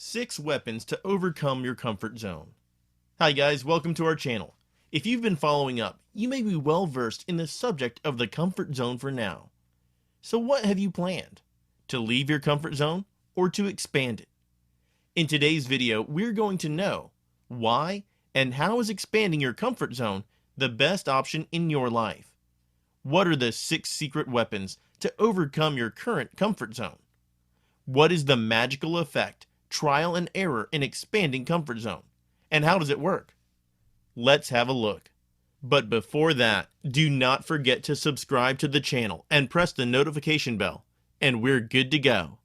6 weapons to overcome your comfort zone. Hi guys, welcome to our channel. If you've been following up, you may be well versed in the subject of the comfort zone for now. So what have you planned? To leave your comfort zone or to expand it? In today's video, we're going to know why and how is expanding your comfort zone the best option in your life. What are the 6 secret weapons to overcome your current comfort zone? What is the magical effect, trial and error in expanding comfort zone? And how does it work? Let's have a look. But before that, do not forget to subscribe to the channel and press the notification bell, and we're good to go.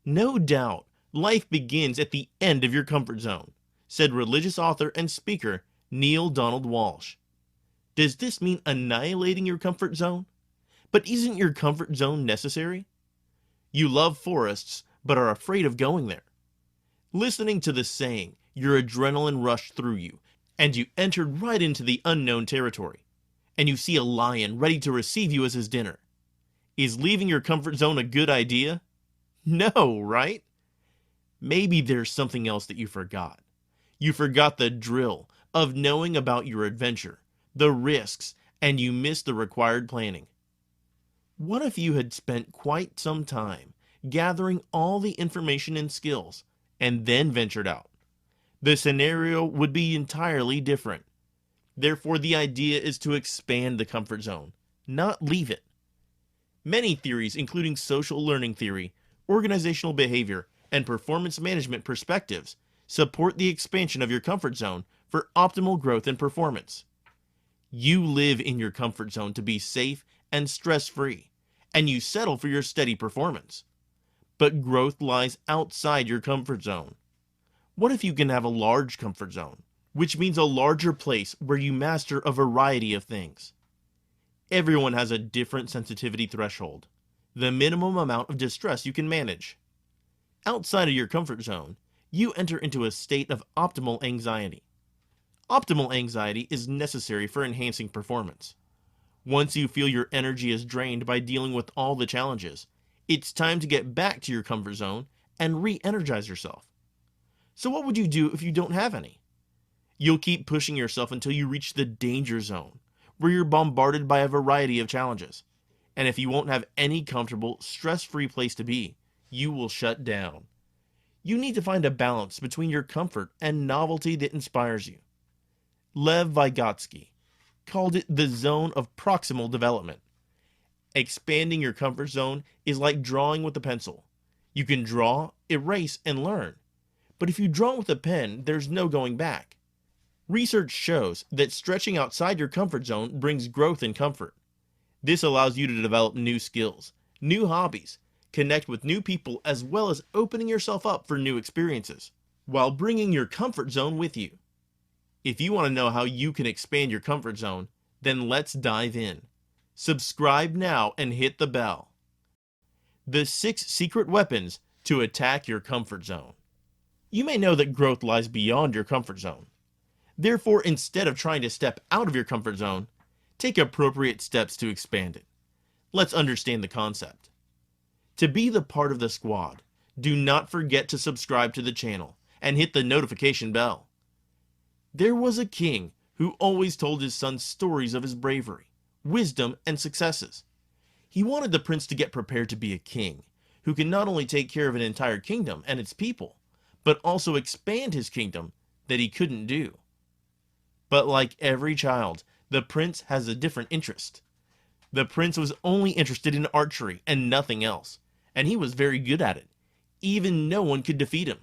No doubt, life begins at the end of your comfort zone, said religious author and speaker Neale Donald Walsch. Does this mean annihilating your comfort zone? But isn't your comfort zone necessary? You love forests, but are afraid of going there. Listening to the saying, your adrenaline rushed through you, and you entered right into the unknown territory, and you see a lion ready to receive you as his dinner. Is leaving your comfort zone a good idea? No, right? Maybe there's something else that you forgot. You forgot the drill of knowing about your adventure, the risks, and you missed the required planning. What if you had spent quite some time gathering all the information and skills and then ventured out? The scenario would be entirely different. Therefore, the idea is to expand the comfort zone, not leave it. Many theories, including social learning theory, organizational behavior, and performance management perspectives, support the expansion of your comfort zone for optimal growth and performance. You live in your comfort zone to be safe and stress-free, and you settle for your steady performance. But growth lies outside your comfort zone. What if you can have a large comfort zone, which means a larger place where you master a variety of things? Everyone has a different sensitivity threshold, the minimum amount of distress you can manage. Outside of your comfort zone, you enter into a state of optimal anxiety. Optimal anxiety is necessary for enhancing performance. Once you feel your energy is drained by dealing with all the challenges, it's time to get back to your comfort zone and re-energize yourself. So what would you do if you don't have any? You'll keep pushing yourself until you reach the danger zone, where you're bombarded by a variety of challenges. And if you won't have any comfortable, stress-free place to be, you will shut down. You need to find a balance between your comfort and novelty that inspires you. 𝐦𝐨𝐵𝐞 called it the zone of proximal development. Expanding your comfort zone is like drawing with a pencil. You can draw, erase, and learn. But if you draw with a pen, there's no going back. Research shows that stretching outside your comfort zone brings growth and comfort. This allows you to develop new skills, new hobbies, connect with new people, as well as opening yourself up for new experiences, while bringing your comfort zone with you. If you want to know how you can expand your comfort zone, then let's dive in. Subscribe now and hit the bell. The 6 secret weapons to attack your comfort zone. You may know that growth lies beyond your comfort zone. Therefore, instead of trying to step out of your comfort zone, take appropriate steps to expand it. Let's understand the concept. To be the part of the squad, do not forget to subscribe to the channel and hit the notification bell. There was a king who always told his son stories of his bravery, wisdom, and successes. He wanted the prince to get prepared to be a king, who can not only take care of an entire kingdom and its people, but also expand his kingdom that he couldn't do. But like every child, the prince has a different interest. The prince was only interested in archery and nothing else, and he was very good at it. Even no one could defeat him.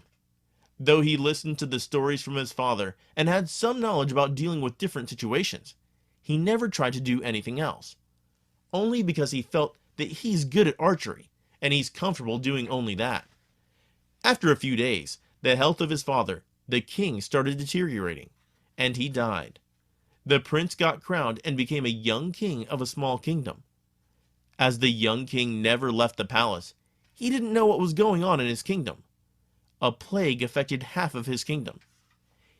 Though he listened to the stories from his father and had some knowledge about dealing with different situations, he never tried to do anything else. Only because he felt that he's good at archery, and he's comfortable doing only that. After a few days, the health of his father, the king, started deteriorating, and he died. The prince got crowned and became a young king of a small kingdom. As the young king never left the palace, he didn't know what was going on in his kingdom. A plague affected half of his kingdom.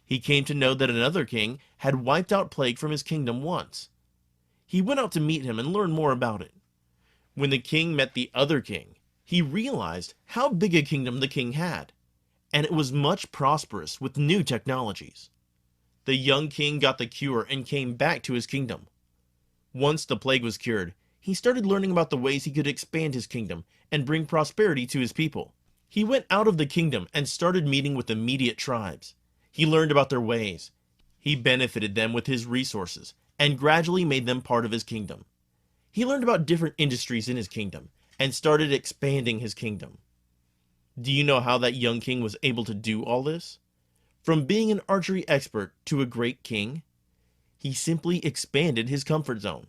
He came to know that another king had wiped out plague from his kingdom once. He went out to meet him and learn more about it. When the king met the other king, he realized how big a kingdom the king had, and it was much prosperous with new technologies. The young king got the cure and came back to his kingdom. Once the plague was cured, he started learning about the ways he could expand his kingdom and bring prosperity to his people. He went out of the kingdom and started meeting with immediate tribes. He learned about their ways. He benefited them with his resources and gradually made them part of his kingdom. He learned about different industries in his kingdom and started expanding his kingdom. Do you know how that young king was able to do all this? From being an archery expert to a great king, he simply expanded his comfort zone.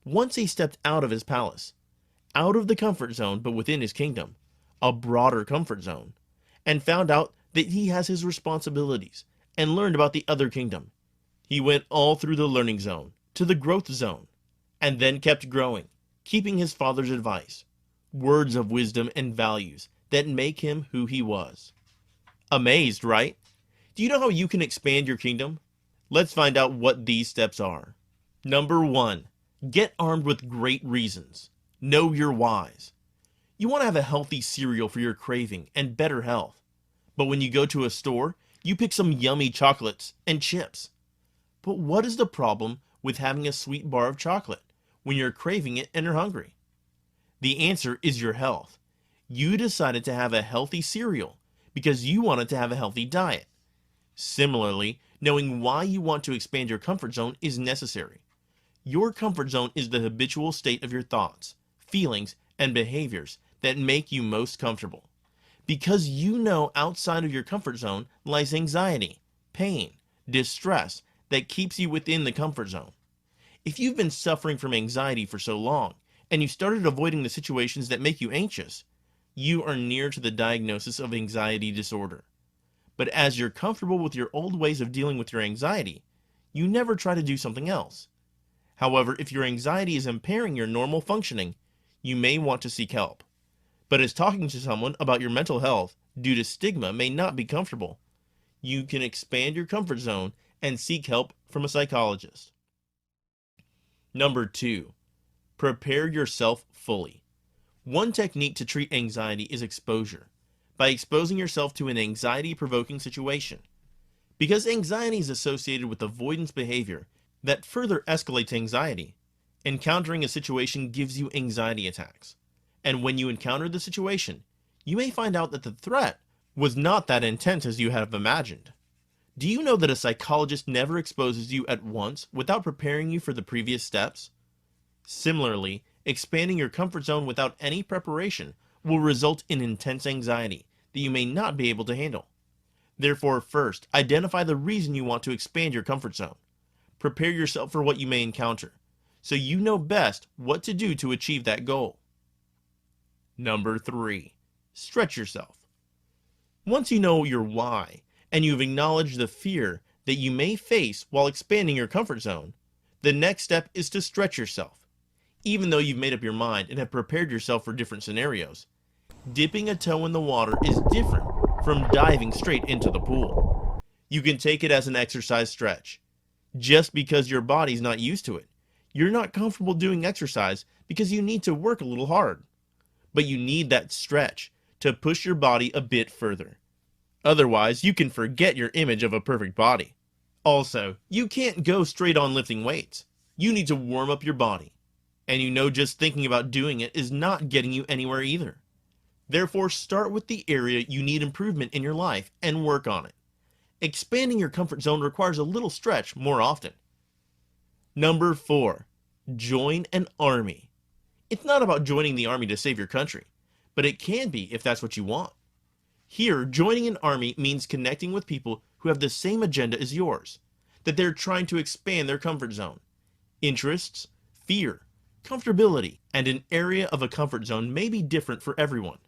Once he stepped out of his palace, out of the comfort zone but within his kingdom, a broader comfort zone, and found out that he has his responsibilities and learned about the other kingdom. He went all through the learning zone to the growth zone, and then kept growing, keeping his father's advice, words of wisdom and values that make him who he was. Amazed, right? Do you know how you can expand your kingdom? Let's find out what these steps are. Number 1. Get armed with great reasons. Know your whys. You want to have a healthy cereal for your craving and better health. But when you go to a store, you pick some yummy chocolates and chips. But what is the problem with having a sweet bar of chocolate when you're craving it and you're hungry? The answer is your health. You decided to have a healthy cereal because you wanted to have a healthy diet. Similarly, knowing why you want to expand your comfort zone is necessary. Your comfort zone is the habitual state of your thoughts, feelings, and behaviors that make you most comfortable. Because you know outside of your comfort zone lies anxiety, pain, distress that keeps you within the comfort zone. If you've been suffering from anxiety for so long, and you started avoiding the situations that make you anxious, you are near to the diagnosis of anxiety disorder. But as you're comfortable with your old ways of dealing with your anxiety, you never try to do something else. However, if your anxiety is impairing your normal functioning, you may want to seek help. But as talking to someone about your mental health due to stigma may not be comfortable, you can expand your comfort zone and seek help from a psychologist. Number 2. Prepare yourself fully. One technique to treat anxiety is exposure, by exposing yourself to an anxiety-provoking situation. Because anxiety is associated with avoidance behavior that further escalates anxiety, encountering a situation gives you anxiety attacks. And when you encounter the situation, you may find out that the threat was not that intense as you have imagined. Do you know that a psychologist never exposes you at once without preparing you for the previous steps? Similarly, expanding your comfort zone without any preparation will result in intense anxiety that you may not be able to handle. Therefore, first, identify the reason you want to expand your comfort zone. Prepare yourself for what you may encounter, so you know best what to do to achieve that goal. Number 3. Stretch yourself. Once you know your why, and you've acknowledged the fear that you may face while expanding your comfort zone, the next step is to stretch yourself. Even though you've made up your mind and have prepared yourself for different scenarios, dipping a toe in the water is different from diving straight into the pool. You can take it as an exercise stretch. Just because your body's not used to it, you're not comfortable doing exercise because you need to work a little hard. But you need that stretch to push your body a bit further. Otherwise, you can forget your image of a perfect body. Also, you can't go straight on lifting weights. You need to warm up your body. And you know just thinking about doing it is not getting you anywhere either. Therefore, start with the area you need improvement in your life and work on it. Expanding your comfort zone requires a little stretch more often. Number 4. Join an army. It's not about joining the army to save your country, but it can be if that's what you want. Here, joining an army means connecting with people who have the same agenda as yours, that they're trying to expand their comfort zone. Interests, fear, comfortability, and an area of a comfort zone may be different for everyone.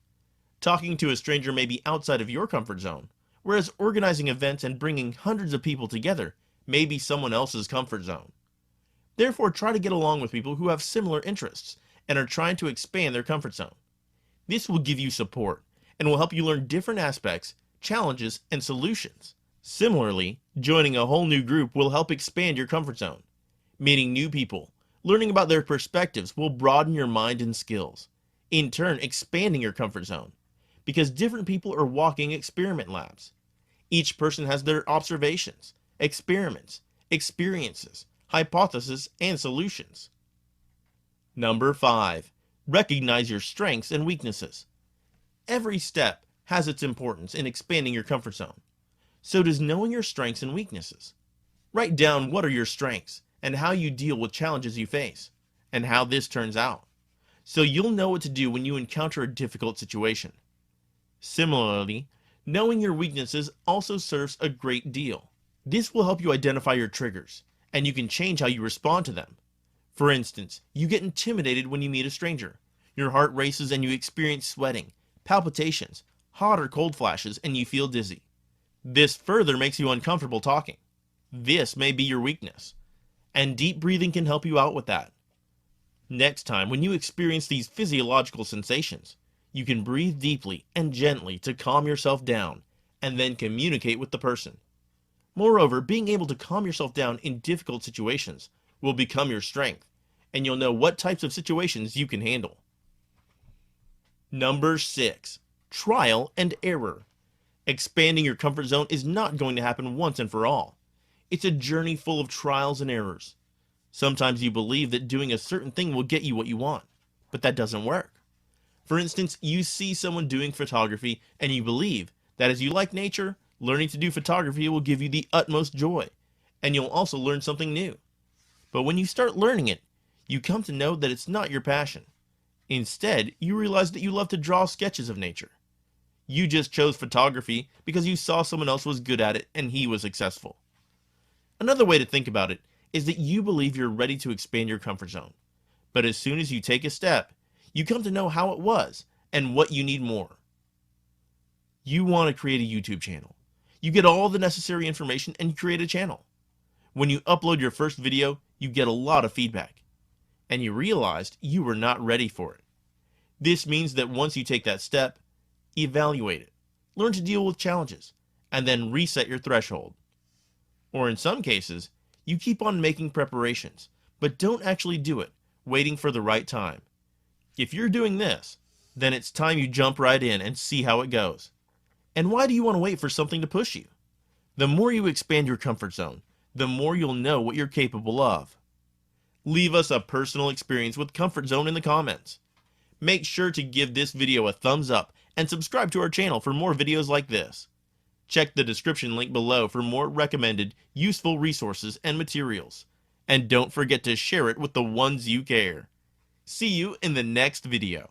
Talking to a stranger may be outside of your comfort zone, whereas organizing events and bringing hundreds of people together may be someone else's comfort zone. Therefore, try to get along with people who have similar interests and are trying to expand their comfort zone. This will give you support and will help you learn different aspects, challenges, and solutions. Similarly, joining a whole new group will help expand your comfort zone. Meeting new people, learning about their perspectives will broaden your mind and skills, in turn expanding your comfort zone. because different people are walking experiment labs. Each person has their observations, experiments, experiences, hypotheses, and solutions. Number 5. Recognize your strengths and weaknesses. Every step has its importance in expanding your comfort zone. So does knowing your strengths and weaknesses. Write down what are your strengths and how you deal with challenges you face, and how this turns out, so you'll know what to do when you encounter a difficult situation. Similarly, knowing your weaknesses also serves a great deal. This will help you identify your triggers, and you can change how you respond to them. For instance, you get intimidated when you meet a stranger. Your heart races and you experience sweating, palpitations, hot or cold flashes, and you feel dizzy. This further makes you uncomfortable talking. This may be your weakness, and deep breathing can help you out with that. Next time, when you experience these physiological sensations, you can breathe deeply and gently to calm yourself down, and then communicate with the person. Moreover, being able to calm yourself down in difficult situations will become your strength, and you'll know what types of situations you can handle. Number 6. Trial and error. Expanding your comfort zone is not going to happen once and for all. It's a journey full of trials and errors. Sometimes you believe that doing a certain thing will get you what you want, but that doesn't work. For instance, you see someone doing photography and you believe that as you like nature, learning to do photography will give you the utmost joy, and you'll also learn something new. But when you start learning it, you come to know that it's not your passion. Instead, you realize that you love to draw sketches of nature. You just chose photography because you saw someone else was good at it and he was successful. Another way to think about it is that you believe you're ready to expand your comfort zone. But as soon as you take a step, you come to know how it was and what you need more. You want to create a YouTube channel. You get all the necessary information and you create a channel. When you upload your first video, you get a lot of feedback, and you realized you were not ready for it. This means that once you take that step, evaluate it, learn to deal with challenges, and then reset your threshold. Or in some cases, you keep on making preparations, but don't actually do it, waiting for the right time. If you're doing this, then it's time you jump right in and see how it goes. And why do you want to wait for something to push you? The more you expand your comfort zone, the more you'll know what you're capable of. Leave us a personal experience with Comfort Zone in the comments. Make sure to give this video a thumbs up and subscribe to our channel for more videos like this. Check the description link below for more recommended, useful resources and materials. And don't forget to share it with the ones you care. See you in the next video.